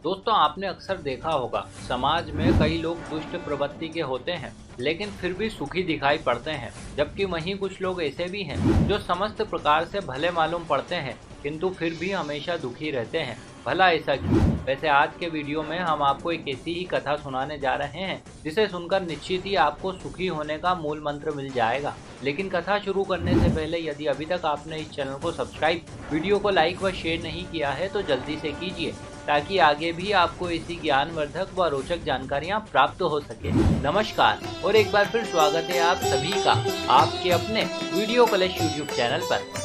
दोस्तों आपने अक्सर देखा होगा समाज में कई लोग दुष्ट प्रवृत्ति के होते हैं लेकिन फिर भी सुखी दिखाई पड़ते हैं, जबकि वहीं कुछ लोग ऐसे भी हैं जो समस्त प्रकार से भले मालूम पड़ते हैं किंतु फिर भी हमेशा दुखी रहते हैं। भला ऐसा क्यों? वैसे आज के वीडियो में हम आपको एक ऐसी ही कथा सुनाने जा रहे हैं जिसे सुनकर निश्चित ही आपको सुखी होने का मूल मंत्र मिल जाएगा। लेकिन कथा शुरू करने से पहले यदि अभी तक आपने इस चैनल को सब्सक्राइब, वीडियो को लाइक व शेयर नहीं किया है तो जल्दी से कीजिए ताकि आगे भी आपको ऐसी ज्ञानवर्धक व रोचक जानकारियां प्राप्त हो सके। नमस्कार और एक बार फिर स्वागत है आप सभी का आपके अपने वीडियो कलेश यूट्यूब चैनल पर।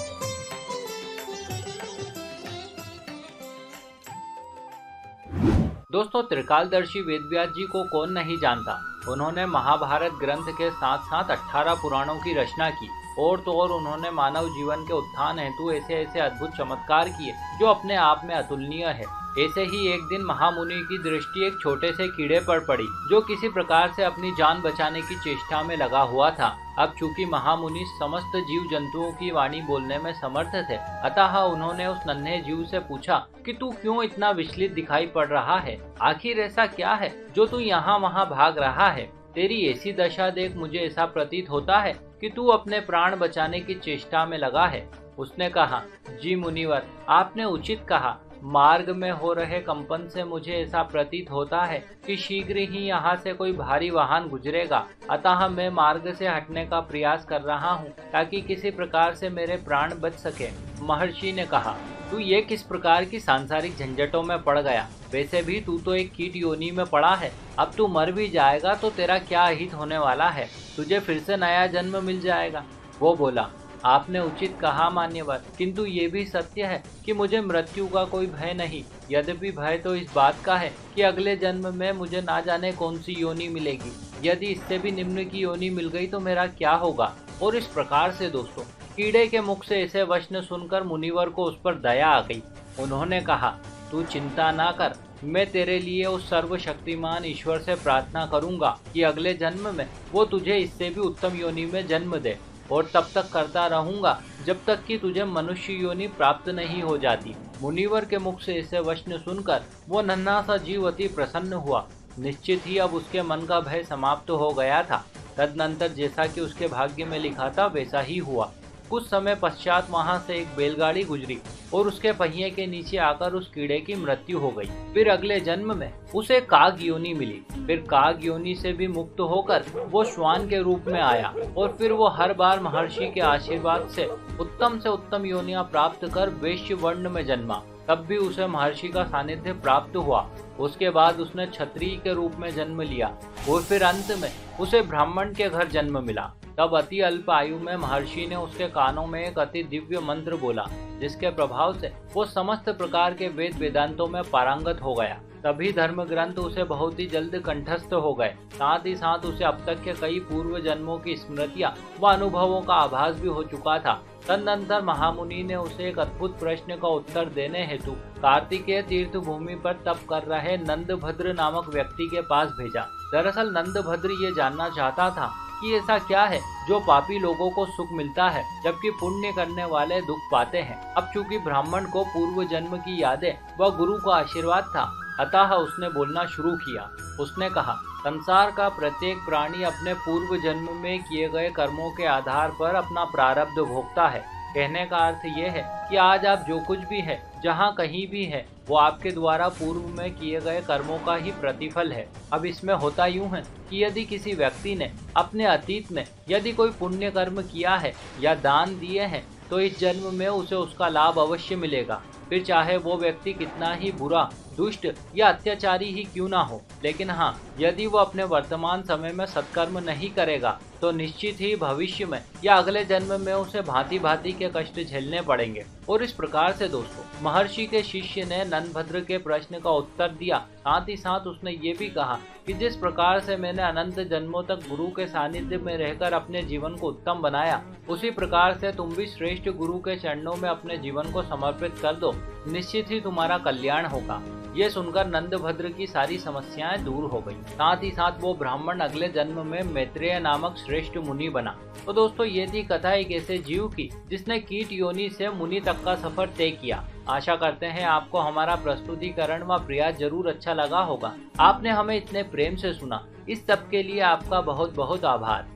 दोस्तों त्रिकालदर्शी वेदव्यास जी को कौन नहीं जानता। उन्होंने महाभारत ग्रंथ के साथ साथ 18 पुराणों की रचना की और तो और उन्होंने मानव जीवन के उत्थान हेतु ऐसे अद्भुत चमत्कार किए जो अपने आप में अतुलनीय है। ऐसे ही एक दिन महामुनि की दृष्टि एक छोटे से कीड़े पर पड़ी जो किसी प्रकार से अपनी जान बचाने की चेष्टा में लगा हुआ था। अब चूंकि महामुनि समस्त जीव जंतुओं की वाणी बोलने में समर्थ थे, अतः उन्होंने उस नन्हे जीव से पूछा कि तू क्यों इतना विचलित दिखाई पड़ रहा है? आखिर ऐसा क्या है जो तू यहाँ वहाँ भाग रहा है? तेरी ऐसी दशा देख मुझे ऐसा प्रतीत होता है कि तू अपने प्राण बचाने की चेष्टा में लगा है। उसने कहा, जी मुनिवर, आपने उचित कहा। मार्ग में हो रहे कंपन से मुझे ऐसा प्रतीत होता है कि शीघ्र ही यहाँ से कोई भारी वाहन गुजरेगा, अतः मैं मार्ग से हटने का प्रयास कर रहा हूँ ताकि किसी प्रकार से मेरे प्राण बच सके। महर्षि ने कहा, तू ये किस प्रकार की सांसारिक झंझटों में पड़ गया? वैसे भी तू तो एक कीट योनि में पड़ा है। अब तू मर भी जाएगा तो तेरा क्या हित होने वाला है? तुझे फिर से नया जन्म मिल जाएगा। वो बोला, आपने उचित कहा मान्यवर, किंतु ये भी सत्य है कि मुझे मृत्यु का कोई भय नहीं। यद्यपि भय तो इस बात का है कि अगले जन्म में मुझे ना जाने कौन सी योनि मिलेगी। यदि इससे भी निम्न की योनि मिल गई तो मेरा क्या होगा? और इस प्रकार से दोस्तों कीड़े के मुख से ऐसे वचन सुनकर मुनिवर को उस पर दया आ गई। उन्होंने कहा, तू चिंता ना कर, मैं तेरे लिए उस सर्वशक्तिमान ईश्वर से प्रार्थना करूंगा कि अगले जन्म में वो तुझे इससे भी उत्तम योनि में जन्म दे, और तब तक करता रहूंगा जब तक कि तुझे मनुष्य योनि प्राप्त नहीं हो जाती। मुनिवर के मुख से ऐसे वचन सुनकर वो नन्हा सा जीव अति प्रसन्न हुआ। निश्चित ही अब उसके मन का भय समाप्त हो गया था। तदनंतर जैसा कि उसके भाग्य में लिखा था वैसा ही हुआ। कुछ समय पश्चात वहां से एक बैलगाड़ी गुजरी और उसके पहिए के नीचे आकर उस कीड़े की मृत्यु हो गई। फिर अगले जन्म में उसे काग योनि मिली। फिर काग योनि से भी मुक्त होकर वो श्वान के रूप में आया और फिर वो हर बार महर्षि के आशीर्वाद से उत्तम योनियां प्राप्त कर वैश्य वर्ण में जन्मा। तब भी उसे महर्षि का सानिध्य प्राप्त हुआ। उसके बाद उसने क्षत्रिय के रूप में जन्म लिया और फिर अंत में उसे ब्राह्मण के घर जन्म मिला। तब अति अल्प आयु में महर्षि ने उसके कानों में एक अति दिव्य मंत्र बोला, जिसके प्रभाव से वो समस्त प्रकार के वेद वेदांतों में पारंगत हो गया। तभी धर्म ग्रंथ उसे बहुत ही जल्द कंठस्थ हो गए। साथ ही साथ उसे अब तक के कई पूर्व जन्मों की स्मृतियां व अनुभवों का आभास भी हो चुका था। तदनंतर महामुनि ने उसे एक अद्भुत प्रश्न का उत्तर देने हेतु कार्तिकेय तीर्थ भूमि पर तप कर रहे नंदभद्र नामक व्यक्ति के पास भेजा। दरअसल नंदभद्र ये जानना चाहता था कि ऐसा क्या है जो पापी लोगों को सुख मिलता है जबकि पुण्य करने वाले दुख पाते हैं। अब चूंकि ब्राह्मण को पूर्व जन्म की यादें व गुरु का आशीर्वाद था, अतः उसने बोलना शुरू किया। उसने कहा, संसार का प्रत्येक प्राणी अपने पूर्व जन्म में किए गए कर्मों के आधार पर अपना प्रारब्ध भोगता है। कहने का अर्थ ये है कि आज आप जो कुछ भी है, जहाँ कहीं भी है, वो आपके द्वारा पूर्व में किए गए कर्मों का ही प्रतिफल है। अब इसमें होता यूं है कि यदि किसी व्यक्ति ने अपने अतीत में यदि कोई पुण्य कर्म किया है या दान दिए हैं तो इस जन्म में उसे उसका लाभ अवश्य मिलेगा। फिर चाहे वो व्यक्ति कितना ही बुरा, दुष्ट या अत्याचारी ही क्यों ना हो। लेकिन हाँ, यदि वो अपने वर्तमान समय में सत्कर्म नहीं करेगा तो निश्चित ही भविष्य में या अगले जन्म में उसे भांति भांति के कष्ट झेलने पड़ेंगे। और इस प्रकार से दोस्तों महर्षि के शिष्य ने नंदभद्र के प्रश्न का उत्तर दिया। साथ ही साथ उसने ये भी कहा कि जिस प्रकार से मैंने अनंत जन्मों तक गुरु के सानिध्य में रहकर अपने जीवन को उत्तम बनाया, उसी प्रकार से तुम भी श्रेष्ठ गुरु के चरणों में अपने जीवन को समर्पित कर दो। निश्चित ही तुम्हारा कल्याण होगा। ये सुनकर नंदभद्र की सारी समस्याएं दूर हो गई। साथ ही साथ वो ब्राह्मण अगले जन्म में मैत्रेय नामक श्रेष्ठ मुनि बना। तो दोस्तों ये थी कथा एक ऐसे जीव की जिसने कीट योनि से मुनि तक का सफर तय किया। आशा करते हैं आपको हमारा प्रस्तुतिकरण व प्रयास जरूर अच्छा लगा होगा। आपने हमें इतने प्रेम से सुना, इस सब के लिए आपका बहुत बहुत आभार।